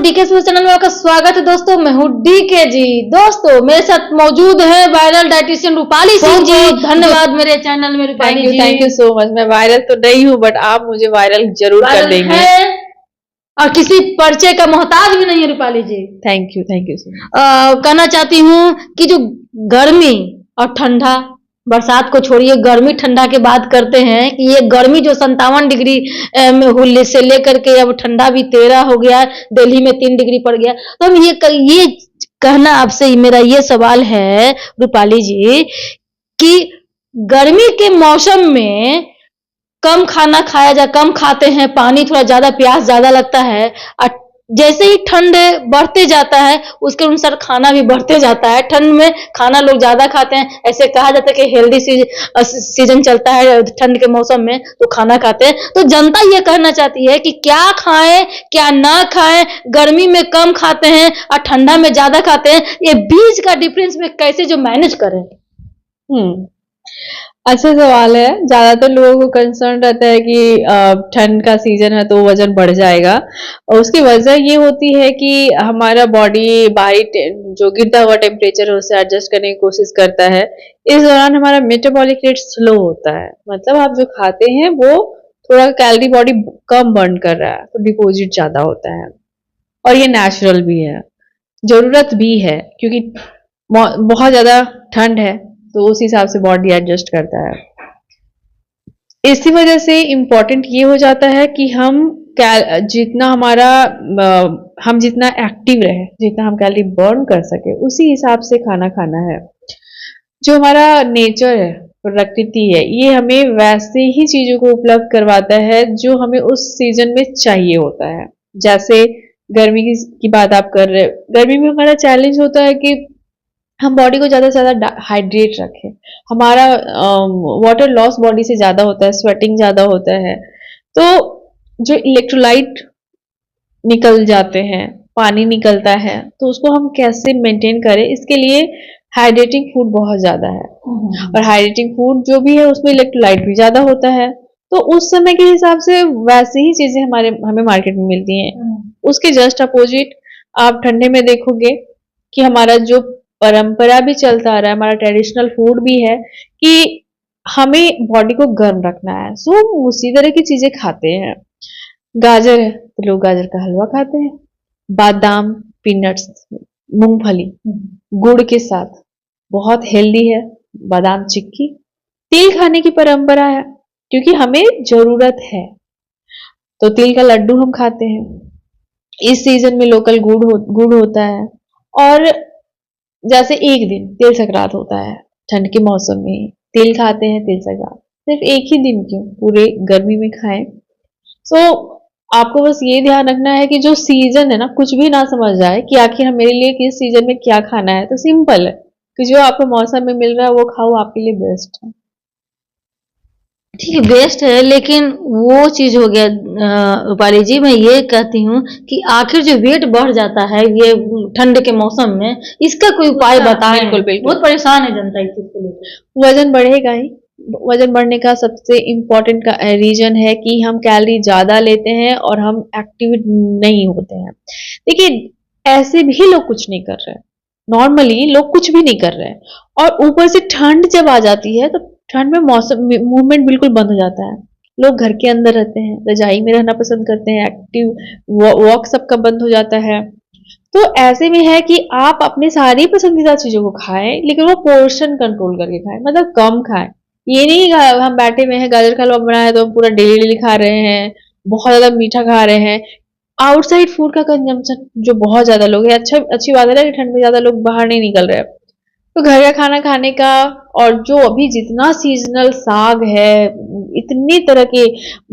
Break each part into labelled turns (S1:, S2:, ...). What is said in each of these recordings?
S1: DK sports channel में आपका स्वागत है दोस्तों। मैं हूँ डीके जी। दोस्तों मेरे साथ मौजूद है वायरल डाइटिशियन रूपाली सिंह जी। धन्यवाद मेरे चैनल में Rupali ji.
S2: Thank you so much. मैं वायरल तो नहीं हूँ बट आप मुझे वायरल जरूर कर देंगे
S1: और किसी परिचय का मोहताज भी नहीं है Rupali ji.
S2: Thank you so much.
S1: कहना चाहती हूँ कि जो गर्मी और ठंडा, बरसात को छोड़िए, गर्मी ठंडा के बात करते हैं कि ये गर्मी जो 57 डिग्री में से लेकर के अब ठंडा भी 13 हो गया, दिल्ली में 3 डिग्री पड़ गया। तो हम ये कहना आपसे मेरा ये सवाल है रूपाली जी कि गर्मी के मौसम में कम खाना कम खाते हैं, पानी थोड़ा ज्यादा, प्यास ज्यादा लगता है। जैसे ही ठंड बढ़ते जाता है उसके अनुसार खाना भी बढ़ते जाता है। ठंड में खाना लोग ज्यादा खाते हैं, ऐसे कहा जाता है कि हेल्दी सीजन चलता है ठंड के मौसम में, तो खाना खाते हैं। तो जनता ये कहना चाहती है कि क्या खाएं क्या ना खाएं, गर्मी में कम खाते हैं और ठंडा में ज्यादा खाते हैं, ये बीच का डिफरेंस में कैसे जो मैनेज करें।
S2: अच्छा सवाल है। ज्यादातर लोगों को कंसर्न रहता है कि ठंड का सीजन है तो वजन बढ़ जाएगा, और उसकी वजह ये होती है कि हमारा बॉडी बाहरी जो गिरता हुआ टेम्परेचर है उससे एडजस्ट करने की कोशिश करता है। इस दौरान हमारा मेटाबॉलिक रेट स्लो होता है, मतलब आप जो खाते हैं वो थोड़ा कैलोरी बॉडी कम बर्न कर रहा है, तो डिपोजिट ज्यादा होता है। और ये नेचुरल भी है, जरूरत भी है, क्योंकि बहुत ज्यादा ठंड है तो उस हिसाब से बॉडी एडजस्ट करता है। इसी वजह से इम्पोर्टेंट ये हो जाता है कि हम जितना एक्टिव रहे, जितना हम कैलोरी बर्न कर सके, उसी हिसाब से खाना खाना है। जो हमारा नेचर है, प्रकृति है, ये हमें वैसे ही चीजों को उपलब्ध करवाता है जो हमें उस सीजन में चाहिए होता है। जैसे गर्मी की बात आप कर रहे हो, गर्मी में हमारा चैलेंज होता है कि हम बॉडी को ज्यादा से ज्यादा हाइड्रेट रखें। हमारा वाटर लॉस बॉडी से ज्यादा होता है, स्वेटिंग ज्यादा होता है, तो जो इलेक्ट्रोलाइट निकल जाते हैं, पानी निकलता है, तो उसको हम कैसे मेंटेन करें, इसके लिए हाइड्रेटिंग फूड बहुत ज्यादा है। और हाइड्रेटिंग फूड जो भी है उसमें इलेक्ट्रोलाइट भी ज्यादा होता है, तो उस समय के हिसाब से वैसे ही चीजें हमें मार्केट में मिलती हैं। उसके जस्ट अपोजिट आप ठंडे में देखोगे कि हमारा जो परंपरा भी चलता आ रहा है, हमारा ट्रेडिशनल फूड भी है कि हमें बॉडी को गर्म रखना है, सो हम उसी तरह की चीजें खाते हैं। गाजर है तो लोग गाजर का हलवा खाते हैं, बादाम, पीनट्स, मूंगफली गुड़ के साथ बहुत हेल्दी है, बादाम चिक्की। तिल खाने की परंपरा है क्योंकि हमें जरूरत है, तो तिल का लड्डू हम खाते हैं। इस सीजन में लोकल गुड़ होता है। और जैसे एक दिन तिल संक्रांत होता है ठंड के मौसम में, तिल खाते हैं, तिल संक्रांत सिर्फ एक ही दिन क्यों, पूरे गर्मी में खाएं। सो आपको बस ये ध्यान रखना है कि जो सीजन है ना, कुछ भी ना समझ जाए कि आखिर हम मेरे लिए किस सीजन में क्या खाना है। तो सिंपल है कि जो आपको मौसम में मिल रहा है वो खाओ, आपके लिए बेस्ट है।
S1: ठीक है, बेस्ट है, लेकिन वो चीज हो गया रूपाली जी। मैं ये कहती हूँ कि आखिर जो वेट बढ़ जाता है ये ठंड के मौसम में, इसका कोई उपाय बताएं।
S2: बिल्कुल।
S1: बहुत परेशान है जनता इस चीज को लेकर।
S2: वजन बढ़ेगा ही। वजन बढ़ने का सबसे इम्पोर्टेंट का रीजन है कि हम कैलोरी ज्यादा लेते हैं और हम एक्टिव नहीं होते हैं। देखिए ऐसे भी लोग कुछ नहीं कर रहे हैं, नॉर्मली लोग कुछ भी नहीं कर रहे हैं, और ऊपर से ठंड जब आ जाती है तो ठंड में मौसम मूवमेंट बिल्कुल बंद हो जाता है। लोग घर के अंदर रहते हैं, रजाई में रहना पसंद करते हैं, एक्टिव वॉक सबका बंद हो जाता है। तो ऐसे में है कि आप अपने सारी पसंदीदा चीजों को खाएं, लेकिन वो पोर्शन कंट्रोल करके खाएं, मतलब कम खाएं। ये नहीं हम बैठे हुए हैं, गाजर का हलवा बना है तो हम पूरा डेली डेली खा रहे हैं, बहुत ज्यादा मीठा खा रहे हैं। आउटसाइड फूड का कंजम्पशन जो बहुत ज्यादा लोग है, अच्छी बात है कि ठंड में ज्यादा लोग बाहर नहीं निकल रहे हैं, तो घर का खाना खाने का। और जो अभी जितना सीजनल साग है, इतनी तरह के,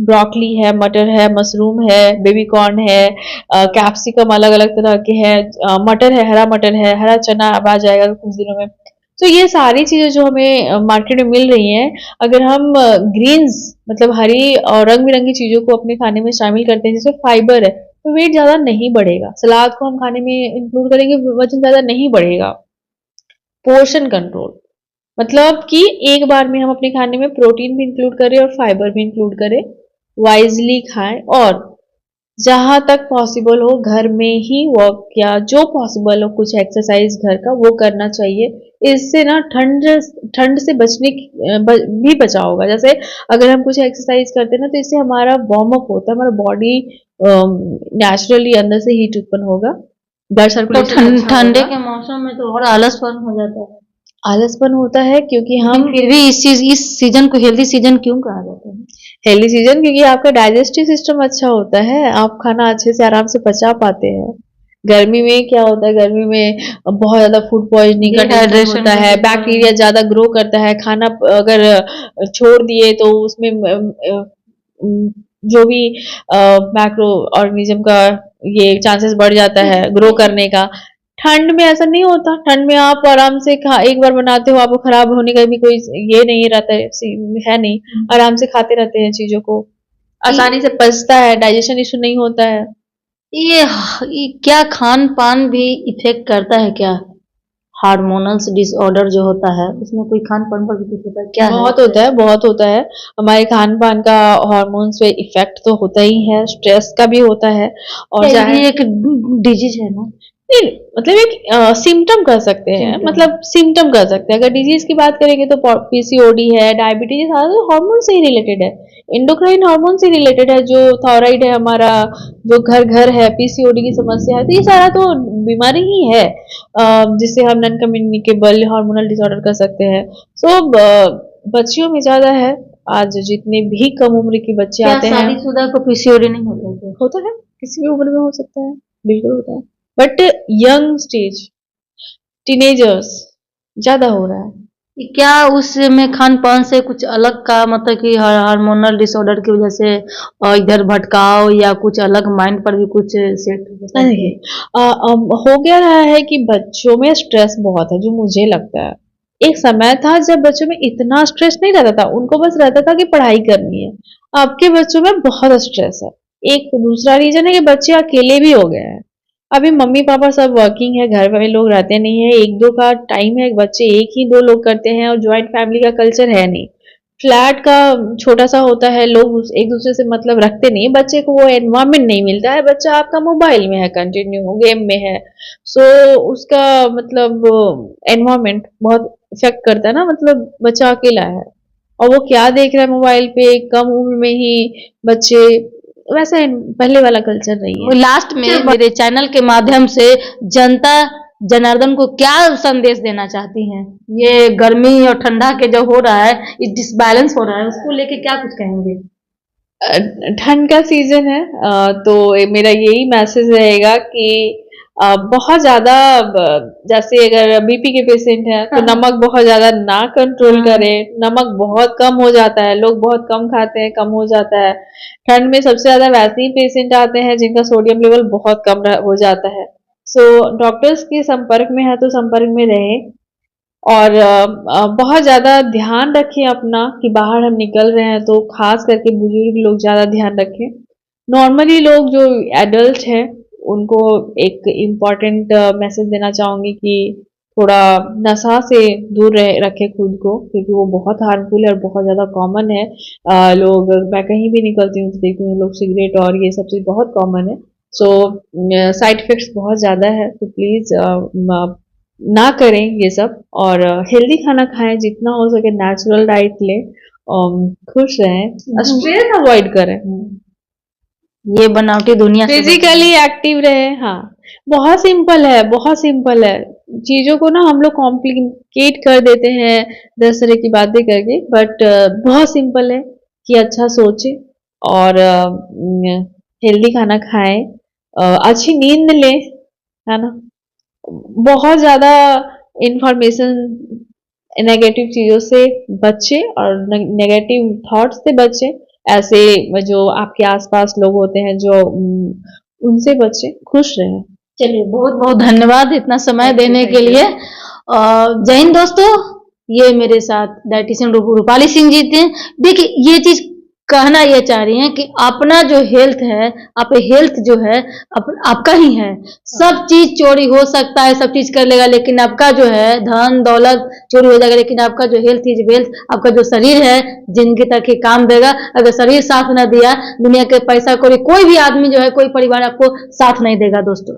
S2: ब्रोकली है, मटर है, मशरूम है, बेबी कॉर्न है, कैप्सिकम अलग अलग तरह के है, मटर है, हरा चना अब आ जाएगा कुछ दिनों में। तो ये सारी चीजें जो हमें मार्केट में मिल रही हैं, अगर हम ग्रीन्स मतलब हरी और रंग बिरंगी चीजों को अपने खाने में शामिल करते हैं जिसमें फाइबर है, तो वेट ज्यादा नहीं बढ़ेगा। सलाद को हम खाने में इंक्लूड करेंगे, वजन ज्यादा नहीं बढ़ेगा। पोर्शन कंट्रोल मतलब कि एक बार में हम अपने खाने में प्रोटीन भी इंक्लूड करें और फाइबर भी इंक्लूड करें, वाइजली खाएं। और जहां तक पॉसिबल हो घर में ही वॉक या जो पॉसिबल हो कुछ एक्सरसाइज घर का वो करना चाहिए। इससे ना ठंड ठंड से भी बचाव होगा। जैसे अगर हम कुछ एक्सरसाइज करते हैं ना तो इससे हमारा वार्म अप होता है, हमारा बॉडी नेचुरली अंदर से हीट उत्पन्न होगा, ब्लड
S1: तो
S2: सर्कुलेशन अच्छा
S1: ठंडे
S2: होगा।
S1: के मौसम में तो और आलसपन हो जाता है,
S2: आलसपन होता है क्योंकि
S1: लेकिन
S2: हम
S1: फिर भी इस सीजन को हेल्दी सीजन क्यों कहा जाता है?
S2: हेल्दी सीजन क्योंकि आपका डाइजेस्टिव सिस्टम अच्छा होता है, आप खाना अच्छे से आराम से पचा पाते हैं। गर्मी में क्या होता है, गर्मी में बहुत ज्यादा फूड पॉइजनिंग का टेंशन
S1: डिहाइड्रेशन
S2: होता
S1: का
S2: है,
S1: भी प्रॉब्लम।
S2: बैक्टीरिया ज्यादा ग्रो करता है। खाना अगर छोड़ दिए तो उसमें जो भी मैक्रो ऑर्गेनिज्म का ये चांसेस बढ़ जाता है ग्रो करने का। ठंड में ऐसा नहीं होता, ठंड में आप आराम से एक बार बनाते हो, आपको खराब होने का भी कोई ये नहीं रहता है नहीं, आराम से खाते रहते हैं चीजों को, आसानी से पचता है, डाइजेशन इशू नहीं होता है।
S1: ये ये क्या खान पान भी इफेक्ट करता है क्या? हार्मोनल्स डिसऑर्डर जो होता है उसमें कोई खान पान पर भी कुछ होता है क्या है?
S2: बहुत होता है, बहुत होता है। हमारे खान पान का हॉर्मोन्स पे इफेक्ट तो होता ही है, स्ट्रेस का भी होता है। और
S1: क्या
S2: चाहे
S1: ये एक डिजीज है ना?
S2: नहीं, मतलब एक सिम्टम कर सकते हैं,
S1: Symptom।
S2: मतलब सिम्टम कर सकते हैं। अगर डिजीज की बात करेंगे तो पीसीओडी है, डायबिटीज, सारा हार्मोन से ही रिलेटेड है, एंडोक्राइन हार्मोन से रिलेटेड है। जो थायराइड है हमारा, जो घर घर है, पीसीओडी की समस्या है, तो ये सारा तो बीमारी ही है जिससे हम नॉन कम्युनिकेबल हार्मोनल डिसऑर्डर कर सकते हैं। सो बच्चियों में ज्यादा है। आज जितने भी कम उम्र के बच्चे
S1: क्या
S2: आते हैं,
S1: शादीशुदा को पीसीओडी नहीं होता है क्या?
S2: होता है, किसी भी उम्र में हो सकता है, बिल्कुल होता है, बट यंग स्टेज, टीनेजर्स ज्यादा हो रहा है।
S1: ये क्या उसमें खान पान से कुछ अलग का मतलब कि हार्मोनल डिसऑर्डर की वजह से इधर भटकाव या कुछ अलग माइंड पर भी कुछ सेट होता है?
S2: देखिए हो क्या रहा है कि बच्चों में स्ट्रेस बहुत है, जो मुझे लगता है। एक समय था जब बच्चों में इतना स्ट्रेस नहीं रहता था, उनको बस रहता था कि पढ़ाई करनी है। आपके बच्चों में बहुत स्ट्रेस है। एक दूसरा रीजन है कि बच्चे अकेले भी हो गए हैं। अभी मम्मी पापा सब वर्किंग है, घर में लोग रहते नहीं है, एक दो का टाइम है, बच्चे एक ही दो लोग करते हैं, और ज्वाइंट फैमिली का कल्चर है नहीं। फ्लैट का छोटा सा होता है, लोग एक दूसरे से मतलब रखते नहीं है, बच्चे को वो एनवायरमेंट नहीं मिलता है, बच्चा आपका मोबाइल में है, कंटिन्यू गेम में है। सो उसका मतलब एनवायरमेंट बहुत इफेक्ट करता है ना, मतलब बच्चा अकेला है और वो क्या देख रहा है मोबाइल पे, कम उम्र में ही बच्चे, वैसा पहले वाला कल्चर नहीं है।
S1: लास्ट में मेरे चैनल के माध्यम से जनता जनार्दन को क्या संदेश देना चाहती हैं? ये गर्मी और ठंडा के जो हो रहा है, ये डिसबैलेंस हो रहा है, उसको लेके क्या कुछ कहेंगे?
S2: ठंड का सीजन है, तो मेरा यही मैसेज रहेगा कि बहुत ज्यादा जैसे अगर बीपी के पेशेंट है तो नमक बहुत ज्यादा ना कंट्रोल करें। नमक बहुत कम हो जाता है, लोग बहुत कम खाते हैं, कम हो जाता है। ठंड में सबसे ज्यादा वैसे ही पेशेंट आते हैं जिनका सोडियम लेवल बहुत कम हो जाता है। सो डॉक्टर्स के संपर्क में है तो संपर्क में रहें, और बहुत ज्यादा ध्यान रखें अपना कि बाहर हम निकल रहे हैं तो खास करके बुजुर्ग लोग ज्यादा ध्यान रखें। नॉर्मली लोग जो एडल्ट हैं उनको एक इम्पॉर्टेंट मैसेज देना चाहूंगी कि थोड़ा नशा से दूर रखे खुद को, क्योंकि वो बहुत हार्मफुल है और बहुत ज्यादा कॉमन है। लोग, मैं कहीं भी निकलती हूँ तो देखती हूँ लोग सिगरेट और ये सब चीज बहुत कॉमन है। सो साइड इफेक्ट्स बहुत ज्यादा है, तो प्लीज ना करें ये सब, और हेल्दी खाना खाएं, जितना हो सके नेचुरल डाइट लें, खुश रहें, स्ट्रेस अवॉइड करें,
S1: ये बनावटी दुनिया से
S2: फिजिकली एक्टिव रहे। हाँ, बहुत सिंपल है, बहुत सिंपल है। चीजों को ना हम लोग कॉम्प्लिकेट कर देते हैं 10 तरह की बातें करके, बट बहुत सिंपल है कि अच्छा सोचे और हेल्दी खाना खाएं, अच्छी नींद लें, है ना। बहुत ज्यादा इंफॉर्मेशन, नेगेटिव चीजों से बचे और नेगेटिव थॉट्स से बचे। ऐसे जो आपके आसपास लोग होते हैं जो उनसे बचे, खुश रहें।
S1: चलिए, बहुत बहुत धन्यवाद इतना समय देने के लिए। जय हिंद दोस्तों, ये मेरे साथ डाइटिशियन रूपाली सिंह जी थे। देखिए, ये चीज कहना ये चाह रही हैं कि अपना जो हेल्थ है, आप हेल्थ जो है आपका ही है। सब चीज चोरी हो सकता है, सब चीज कर लेगा, लेकिन आपका जो है धन दौलत चोरी हो जाएगा, लेकिन आपका जो हेल्थ इज वेल्थ, आपका जो शरीर है जिंदगी तक ही काम देगा। अगर शरीर साथ न दिया, दुनिया के पैसा कोई भी आदमी जो है, कोई परिवार आपको साथ नहीं देगा दोस्तों।